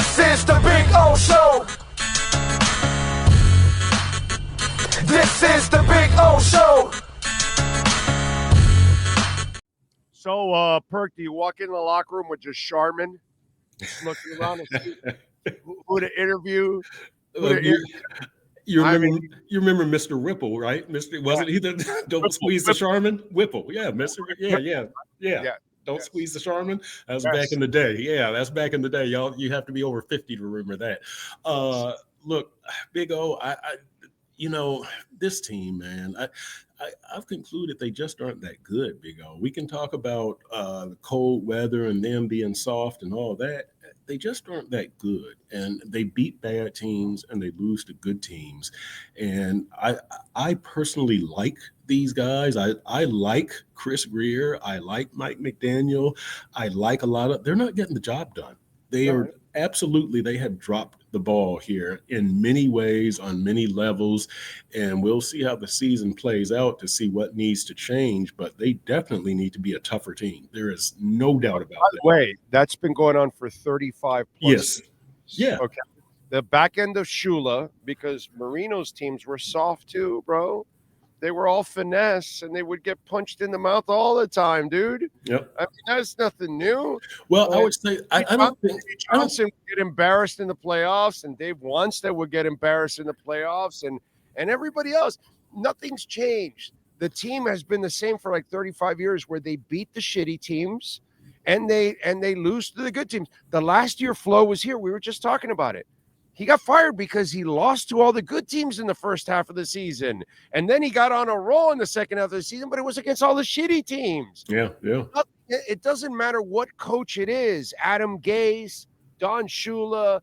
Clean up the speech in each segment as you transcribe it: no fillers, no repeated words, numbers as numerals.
This is the Big O Show. This is the Big O Show. So, Perk, do you walk in the locker room with just Charmin, looking around and see who to interview? You remember Mr. Whipple, right? Wasn't he the don't squeeze the Charmin? Whipple, yeah, Mr. Yeah. Don't squeeze the Charmin. That was back in the day. Yeah, that's back in the day, y'all. You have to be over 50 to remember that. Look, Big O, I this team, man. I've concluded they just aren't that good, Big O. We can talk about the cold weather and them being soft and all that. They just aren't that good. And they beat bad teams and they lose to good teams. And I personally like these guys. I like Chris Greer. I like Mike McDaniel. I like a lot of – they're not getting the job done. They are – absolutely, they have dropped the ball here in many ways on many levels, and we'll see how the season plays out to see what needs to change, but they definitely need to be a tougher team. There is no doubt about that. Wait, that's been going on for 35 plus years. Yeah. Okay. The back end of Shula, because Marino's teams were soft too, bro. They were all finesse, and they would get punched in the mouth all the time, dude. Yep. I mean, that's nothing new. Well, I would say I don't think Johnson would get embarrassed in the playoffs, and Dave Wannstedt would get embarrassed in the playoffs, and everybody else. Nothing's changed. The team has been the same for like 35 years, where they beat the shitty teams, and they lose to the good teams. The last year Flo was here. We were just talking about it. He got fired because he lost to all the good teams in the first half of the season. And then he got on a roll in the second half of the season, but it was against all the shitty teams. Yeah. It doesn't matter what coach it is. Adam Gase, Don Shula,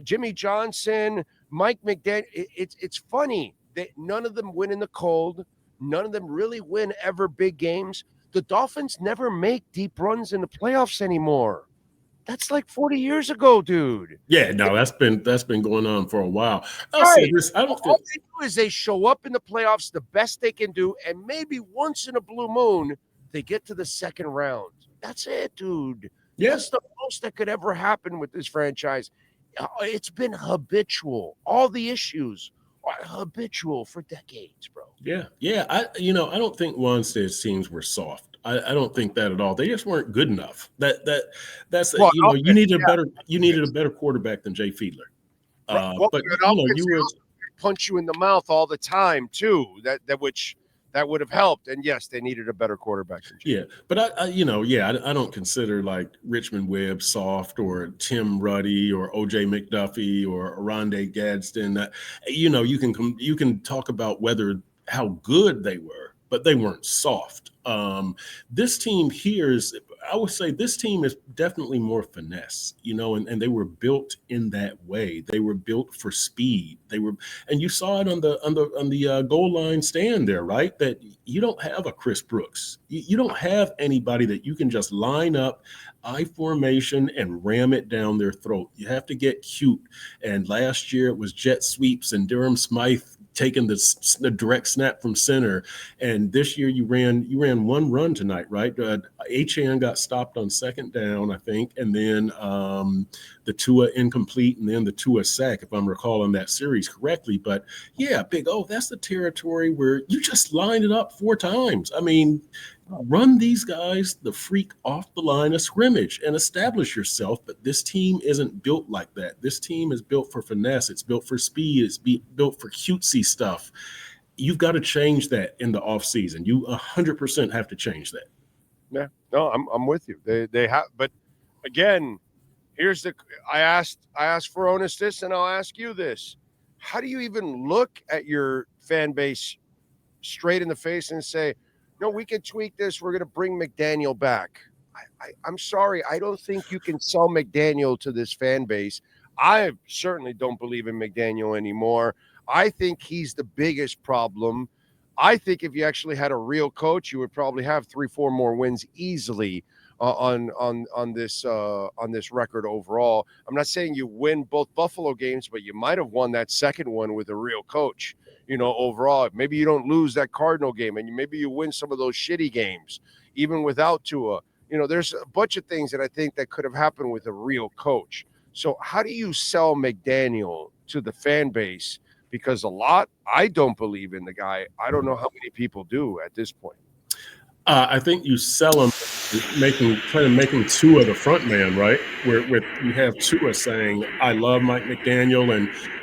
Jimmy Johnson, Mike McDaniel. It's funny that none of them win in the cold. None of them really win ever big games. The Dolphins never make deep runs in the playoffs anymore. That's like 40 years ago, dude. Yeah, no, that's been going on for a while. All they do is they show up in the playoffs the best they can do, and maybe once in a blue moon, they get to the second round. That's it, dude. Yeah. That's the most that could ever happen with this franchise. It's been habitual. All the issues are habitual for decades, bro. Yeah. I don't think Wannstedt's teams were soft. I don't think that at all. They just weren't good enough. You needed a better quarterback than Jay Fiedler. Punch you in the mouth all the time too. That would have helped. And yes, they needed a better quarterback than Jay. Yeah, but I don't consider like Richmond Webb soft or Tim Ruddy or OJ McDuffie or Aronde Gadsden. You can talk about how good they were, but they weren't soft. This team here I would say this team is definitely more finesse, and they were built in that way. They were built for speed. And you saw it on the goal line stand there, right? That you don't have a Chris Brooks. You don't have anybody that you can just line up I formation and ram it down their throat. You have to get cute. And last year it was jet sweeps and Durham Smythe taking the direct snap from center. And this year you ran one run tonight, right? Achane got stopped on second down, I think, and then the Tua incomplete, and then the Tua sack, if I'm recalling that series correctly. But yeah, Big O, that's the territory where you just lined it up 4 times. I mean, run these guys the freak off the line of scrimmage and establish yourself. But this team isn't built like that. This team is built for finesse. It's built for speed. It's built for cutesy stuff. You've got to change that in the offseason. You 100% have to change that. Yeah, no, I'm with you. They have, but again, I asked Furones this, and I'll ask you this: how do you even look at your fan base straight in the face and say, no, we can tweak this. We're going to bring McDaniel back. I'm sorry. I don't think you can sell McDaniel to this fan base. I certainly don't believe in McDaniel anymore. I think he's the biggest problem. I think if you actually had a real coach, you would probably have 3-4 more wins easily on this record overall. I'm not saying you win both Buffalo games, but you might have won that second one with a real coach. Overall, maybe you don't lose that Cardinal game, and maybe you win some of those shitty games, even without Tua. There's a bunch of things that I think that could have happened with a real coach. So how do you sell McDaniel to the fan base? Because I don't believe in the guy. I don't know how many people do at this point. I think you sell him making Tua the front man, right? Where you have Tua saying, "I love Mike McDaniel,"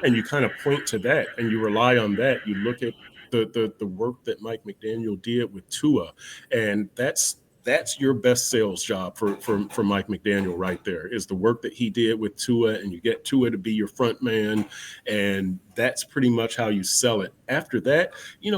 and you kind of point to that and you rely on that. You look at the work that Mike McDaniel did with Tua, and that's your best sales job for Mike McDaniel right there, is the work that he did with Tua, and you get Tua to be your front man, and that's pretty much how you sell it. After that,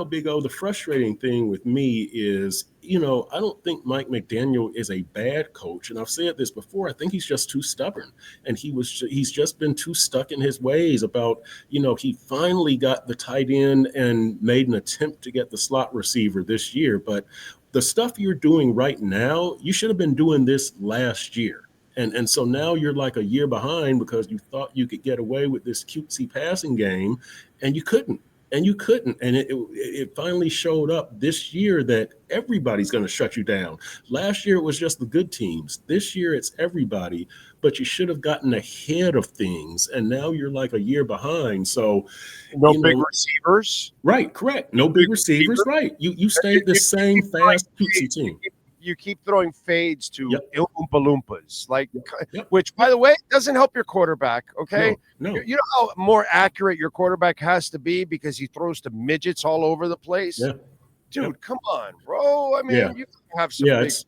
Big O, the frustrating thing with me is, I don't think Mike McDaniel is a bad coach, and I've said this before. I think he's just too stubborn, and he's just been too stuck in his ways about, he finally got the tight end and made an attempt to get the slot receiver this year, but the stuff you're doing right now, you should have been doing this last year. And so now you're like a year behind because you thought you could get away with this cutesy passing game, and you couldn't. And it finally showed up this year that everybody's going to shut you down. Last year, it was just the good teams. This year, it's everybody. But you should have gotten ahead of things. And now you're like a year behind. So no big receivers. Right, correct. No big receivers. Right. You stayed the same fast cutesy team. You keep throwing fades to Oompa Loompas, Yep. which, by the way, doesn't help your quarterback, okay? No. You know how more accurate your quarterback has to be because he throws to midgets all over the place? Yeah. Dude, come on, bro. I mean, you have some big receivers.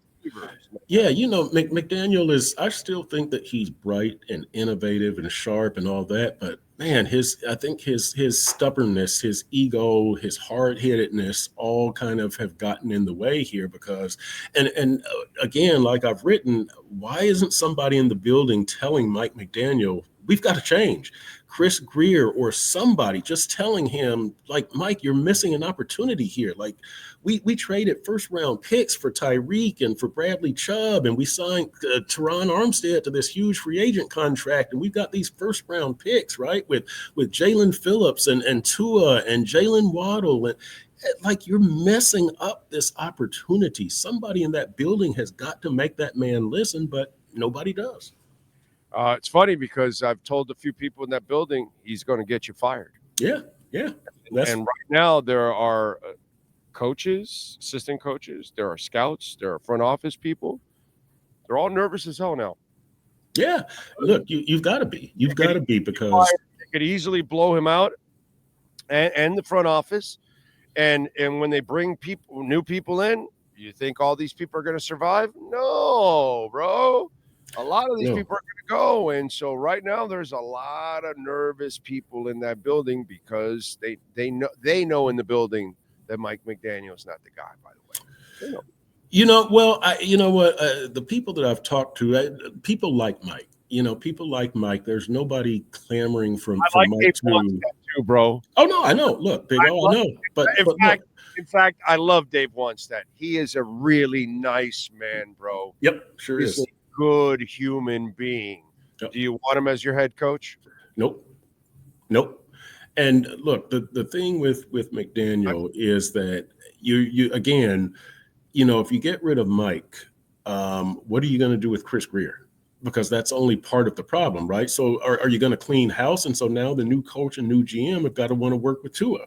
Yeah, McDaniel I still think that he's bright and innovative and sharp and all that, but man, I think his stubbornness, his ego, his hard-headedness all kind of have gotten in the way here because, and again, like I've written, why isn't somebody in the building telling Mike McDaniel, we've got to change? Chris Greer or somebody just telling him, like, Mike, you're missing an opportunity here. Like, we traded first-round picks for Tyreek and for Bradley Chubb, and we signed Teron Armstead to this huge free agent contract, and we've got these first-round picks, right, with Jalen Phillips and Tua and Jalen Waddle. And like, you're messing up this opportunity. Somebody in that building has got to make that man listen, but nobody does. It's funny because I've told a few people in that building he's going to get you fired. Yeah. And right now there are coaches, assistant coaches, there are scouts, there are front office people. They're all nervous as hell now. Yeah. Look, you've got to be. You've got to be because they could easily blow him out and the front office. And when they bring new people in, you think all these people are going to survive? No, bro. A lot of these people are going to go. And so right now there's a lot of nervous people in that building because they know in the building that Mike McDaniel's not the guy, by the way. They know. The people that I've talked to, people like Mike. People like Mike. There's nobody clamoring for like Mike Dave too, bro. Oh no, I know. Look, Big O, I know. But in fact, I love Dave Wannstedt. He is a really nice man, bro. Yep, sure He's is. A good human being. Yep. Do you want him as your head coach? Nope. And look, the thing with McDaniel is that you again, if you get rid of Mike, what are you going to do with Chris Greer? Because that's only part of the problem, right? So are you going to clean house? And so now the new coach and new GM have got to want to work with Tua.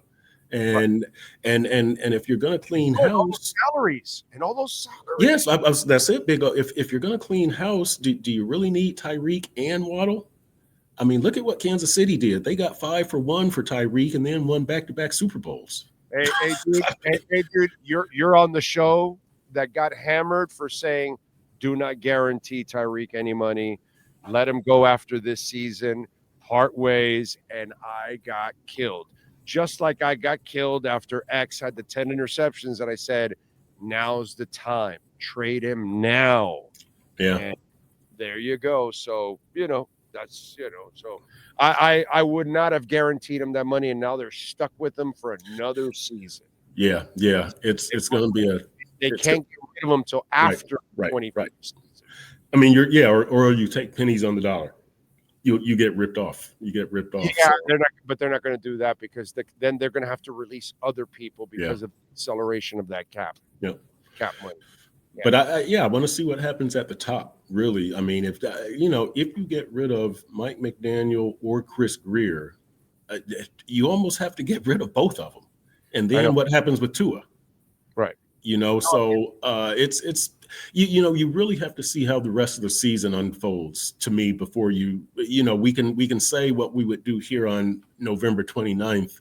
And if you're going to clean house, salaries and all those salaries. Yes, that's it, Big O. If you're going to clean house, do you really need Tyreek and Waddle? I mean, look at what Kansas City did. They got 5 for 1 for Tyreek and then won back-to-back Super Bowls. Hey, dude, you're on the show that got hammered for saying, do not guarantee Tyreek any money. Let him go after this season, part ways, and I got killed. Just like I got killed after X had the 10 interceptions, and I said, now's the time. Trade him now. Yeah. And there you go. So, that's, so I would not have guaranteed him that money, and now they're stuck with him for another season. Yeah. It's going to be they can't get rid of him until after 20. Right. I mean, or you take pennies on the dollar. You get ripped off. Yeah, so. They're not going to do that because then they're going to have to release other people because of acceleration of that cap. Yep. Cap money. But I want to see what happens at the top. Really, I mean, if you get rid of Mike McDaniel or Chris Grier, you almost have to get rid of both of them. And then what happens with Tua? Right. So it's you really have to see how the rest of the season unfolds to me before we can say what we would do here on November 29th.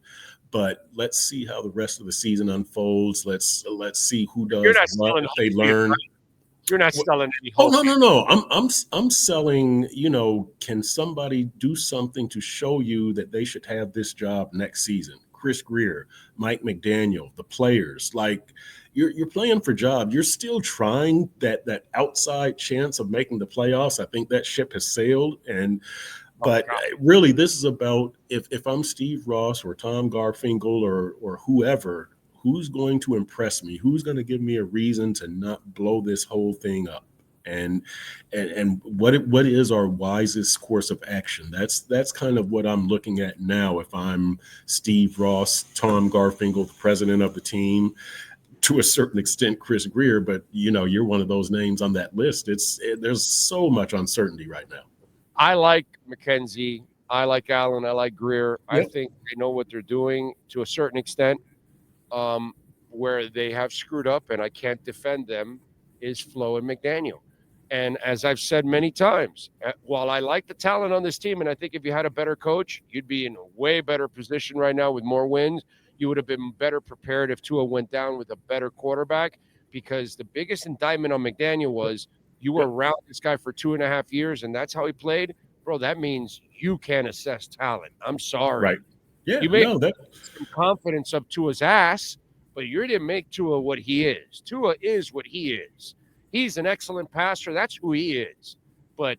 But let's see how the rest of the season unfolds. Let's see who does what, if they learn. You're not selling any hope. hope. Oh, no. I'm selling, can somebody do something to show you that they should have this job next season? Chris Grier, Mike McDaniel, the players, like you're playing for jobs. You're still trying that outside chance of making the playoffs. I think that ship has sailed. But really, this is about if I'm Steve Ross or Tom Garfinkel or whoever, who's going to impress me? Who's going to give me a reason to not blow this whole thing up? And what is our wisest course of action? That's kind of what I'm looking at now. If I'm Steve Ross, Tom Garfinkel, the president of the team, to a certain extent, Chris Grier, but you're one of those names on that list. There's so much uncertainty right now. I like McKenzie. I like Allen. I like Grier. Yep. I think they know what they're doing to a certain extent. Where they have screwed up, and I can't defend them, is Flo and McDaniel. And as I've said many times, while I like the talent on this team, and I think if you had a better coach, you'd be in a way better position right now with more wins. You would have been better prepared if Tua went down with a better quarterback, because the biggest indictment on McDaniel was you were around this guy for 2.5 years, and that's how he played. Bro, that means you can't assess talent. I'm sorry. Right. Yeah, you made some confidence up Tua's ass, but you didn't make Tua what he is. Tua is what he is. He's an excellent passer. That's who he is. But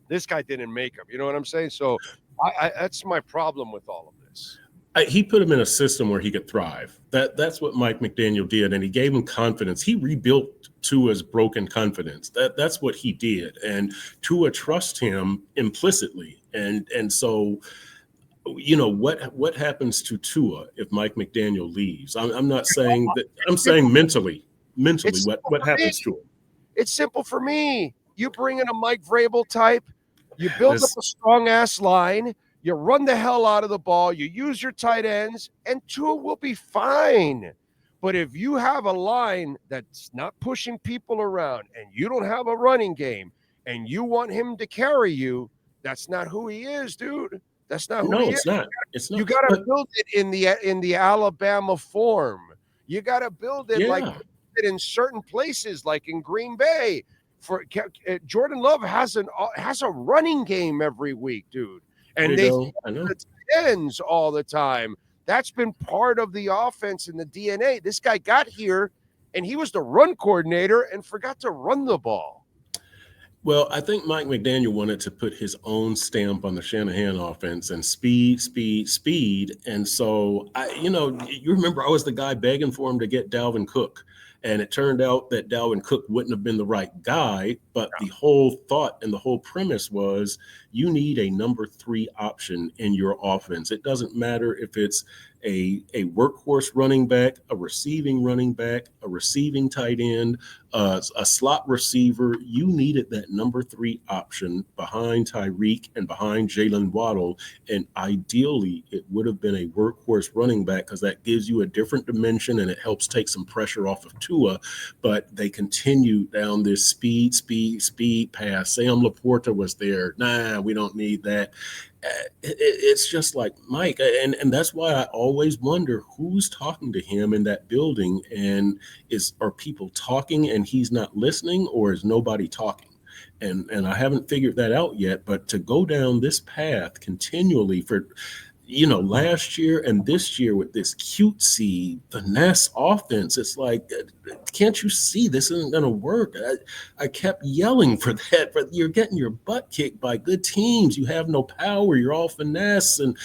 this guy didn't make him. You know what I'm saying? So that's my problem with all of this. He put him in a system where he could thrive. That's what Mike McDaniel did, and he gave him confidence. He rebuilt Tua's broken confidence. That's what he did, and Tua trusts him implicitly. And so, what happens to Tua if Mike McDaniel leaves? I'm not saying that. I'm saying mentally, what happens to him? It's simple for me. You bring in a Mike Vrabel type. You build up a strong ass line. You run the hell out of the ball. You use your tight ends, and Tua will be fine. But if you have a line that's not pushing people around, and you don't have a running game, and you want him to carry you, that's not who he is, dude. That's not who he is. No, it's not. You got to build it in the Alabama form. You got to build it like in certain places, like in Green Bay. For Jordan Love has a running game every week, dude. And they ends all the time. That's been part of the offense and the DNA. This guy got here, and he was the run coordinator and forgot to run the ball. Well, I think Mike McDaniel wanted to put his own stamp on the Shanahan offense and speed. And so, you remember I was the guy begging for him to get Dalvin Cook. And it turned out that Dalvin Cook wouldn't have been the right guy, but the whole thought and the whole premise was you need a number 3 option in your offense. It doesn't matter if it's a workhorse running back, a receiving running back, a receiving tight end, a slot receiver. You needed that number 3 option behind Tyreek and behind Jalen Waddle. And ideally, it would have been a workhorse running back because that gives you a different dimension and it helps take some pressure off of Tua. But they continued down this speed path. Sam Laporta was there. Nah, we don't need that. It's just like Mike, and that's why I always wonder who's talking to him in that building, and are people talking and he's not listening, or is nobody talking? And I haven't figured that out yet. But to go down this path continually for last year and this year with this cutesy finesse offense, it's like, can't you see this isn't going to work? I kept yelling for that, but you're getting your butt kicked by good teams. You have no power. You're all finesse, and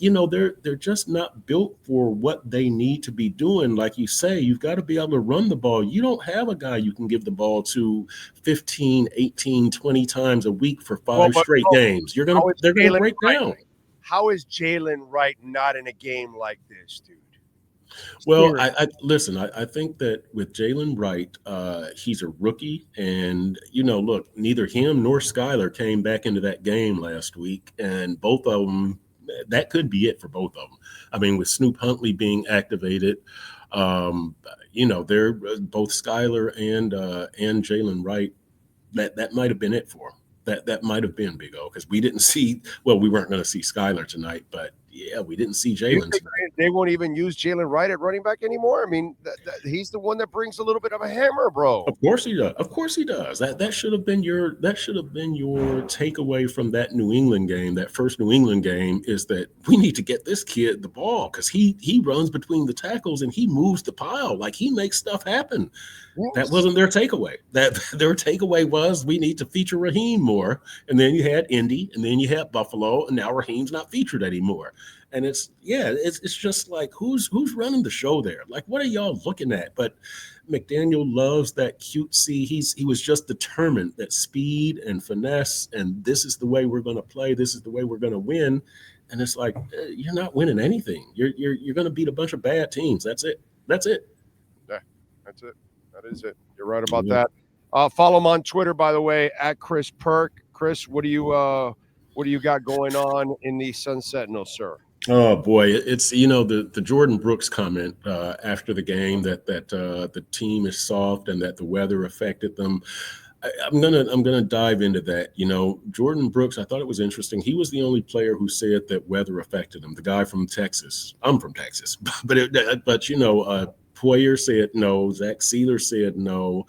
they're just not built for what they need to be doing. Like you say, you've got to be able to run the ball. You don't have a guy you can give the ball to 15, 18, 20 times a week for 5 straight games. They're going to break down. How is Jalen Wright not in a game like this, dude? Well, I listen. I think that with Jalen Wright, he's a rookie, and look, neither him nor Skyler came back into that game last week, and both of them, that could be it for both of them. I mean, with Snoop Huntley being activated, they're both Skyler and Jalen Wright. That might have been it for them. That might have been Big O, because we didn't see. Well, we weren't going to see Skyler tonight, but yeah, we didn't see Jalen tonight. They won't even use Jalen Wright at running back anymore. I mean, he's the one that brings a little bit of a hammer, bro. Of course he does. Of course he does. That should have been your takeaway from that New England game. That first New England game is that we need to get this kid the ball, because he runs between the tackles and he moves the pile. Like, he makes stuff happen. Yes. That wasn't their takeaway. Their takeaway was, we need to feature Rheaume more. And then you had Indy, and then you had Buffalo, and now Raheem's not featured anymore. And it's just like, who's running the show there? Like, what are y'all looking at? But McDaniel loves that cutesy. He was just determined that speed and finesse, and this is the way we're going to play. This is the way we're going to win. And it's like, you're not winning anything. You're going to beat a bunch of bad teams. That's it. Yeah, that's it. That is it. You're right about that. Follow him on Twitter, by the way, at Chris Perk. Chris, what do you got going on in the Sun Sentinel, sir? Oh boy, it's the Jordan Brooks comment after the game that the team is soft and that the weather affected them. I'm gonna dive into that. Jordan Brooks, I thought it was interesting. He was the only player who said that weather affected him. The guy from Texas. I'm from Texas, but Poyer said no. Zach Sealer said no.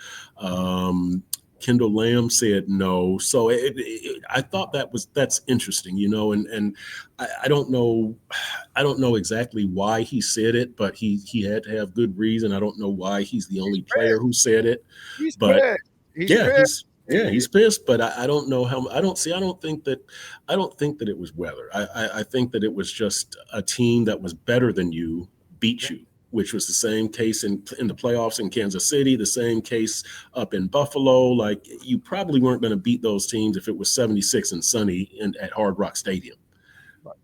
Kendall Lamb said no. So I thought that's interesting, and I don't know exactly why he said it, but he had to have good reason. I don't know why he's the only player who said it. He's pissed. He's pissed, but I don't know how. I don't think that it was weather. I think that it was just a team that was better than you beat you, which was the same case in the playoffs in Kansas City, the same case up in Buffalo. Like, you probably weren't going to beat those teams if it was 76 and sunny at Hard Rock Stadium.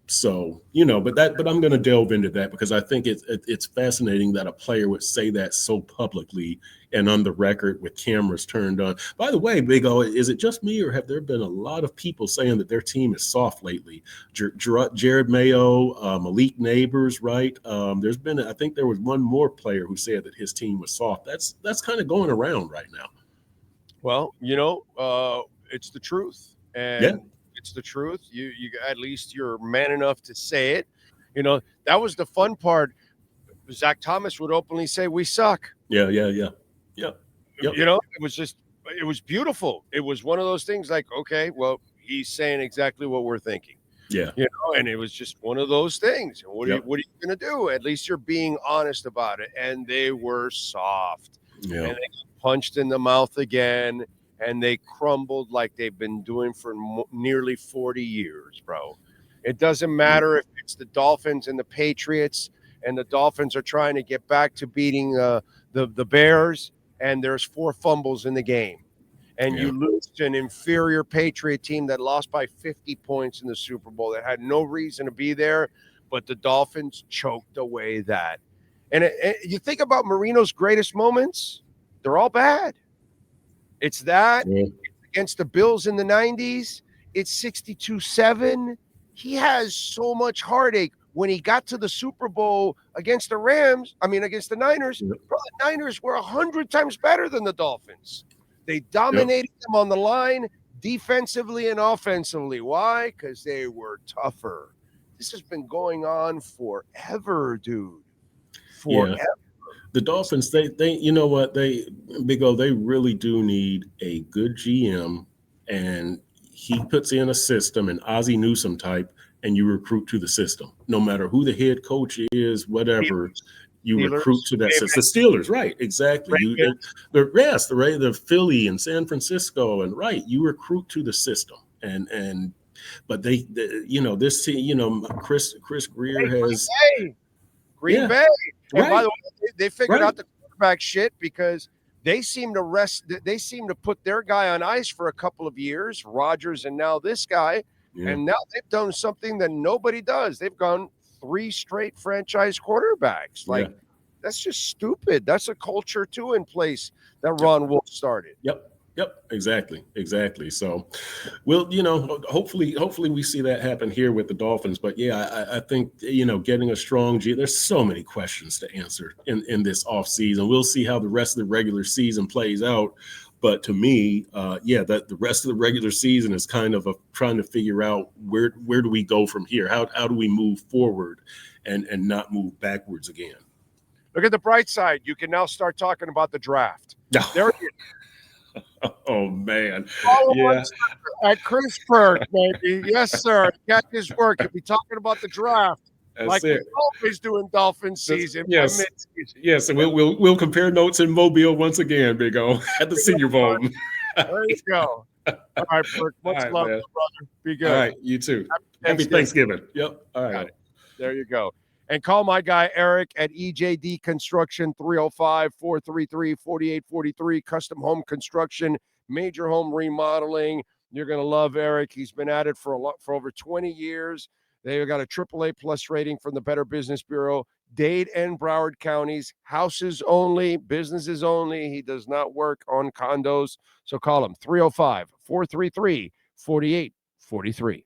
So, but I'm going to delve into that, because I think it's fascinating that a player would say that so publicly and on the record with cameras turned on. By the way, Big O, is it just me, or have there been a lot of people saying that their team is soft lately? Jared Mayo, Malik Neighbors, right? I think there was one more player who said that his team was soft. That's kind of going around right now. Well, it's the truth. And yeah. It's the truth. You at least you're man enough to say it. That was the fun part. Zach Thomas would openly say, "We suck." Yeah. Yep. It was beautiful. It was one of those things like, okay, well, he's saying exactly what we're thinking. Yeah. And it was just one of those things. What are you going to do? At least you're being honest about it. And they were soft. Yeah. And they got punched in the mouth again. And they crumbled like they've been doing for nearly 40 years, bro. It doesn't matter if it's the Dolphins and the Patriots, and the Dolphins are trying to get back to beating the Bears, and there's 4 fumbles in the game. And you lose to an inferior Patriot team that lost by 50 points in the Super Bowl, that had no reason to be there, but the Dolphins choked away that. And you think about Marino's greatest moments, they're all bad. It's that against the Bills in the 90s. It's 62-7. He has so much heartache. When he got to the Super Bowl against the Niners, the Niners were 100 times better than the Dolphins. They dominated them on the line, defensively and offensively. Why? Because they were tougher. This has been going on forever, dude. Forever. Yeah. The Dolphins, they you know what, Big O, they really do need a good GM, and he puts in a system, an Ozzie Newsome type, and you recruit to the system. No matter who the head coach is, whatever, you recruit to that system. The Steelers, right, exactly. The Philly and San Francisco, and you recruit to the system. But this team, Chris Greer has Green Bay. And by the way, they figured out the quarterback shit, because they seem to put their guy on ice for a couple of years, Rodgers, and now this guy. Yeah. And now they've done something that nobody does. They've gone 3 straight franchise quarterbacks. That's just stupid. That's a culture too in place that Ron Wolf started. Yep, exactly. So, well, hopefully we see that happen here with the Dolphins. But yeah, I think, getting a strong there's so many questions to answer in this offseason. We'll see how the rest of the regular season plays out. But to me, that the rest of the regular season is kind of trying to figure out where do we go from here? How do we move forward and not move backwards again? Look at the bright side. You can now start talking about the draft. There it is. Oh, man. Follow at Chris Burke, baby. Yes, sir. Got his work. You'll be talking about the draft. That's it. We always do in Dolphin season. Yes. And we'll compare notes in Mobile once again, Big O, at the Senior Bowl. There you go. All right, Burke. Much love, brother. Be good. All right, you too. Happy Thanksgiving. Yep. All right. There you go. And call my guy Eric at EJD Construction, 305-433-4843. Custom home construction, major home remodeling. You're going to love Eric. He's been at it for over 20 years. They've got a AAA plus rating from the Better Business Bureau. Dade and Broward counties, houses only, businesses only. He does not work on condos. So call him 305-433-4843.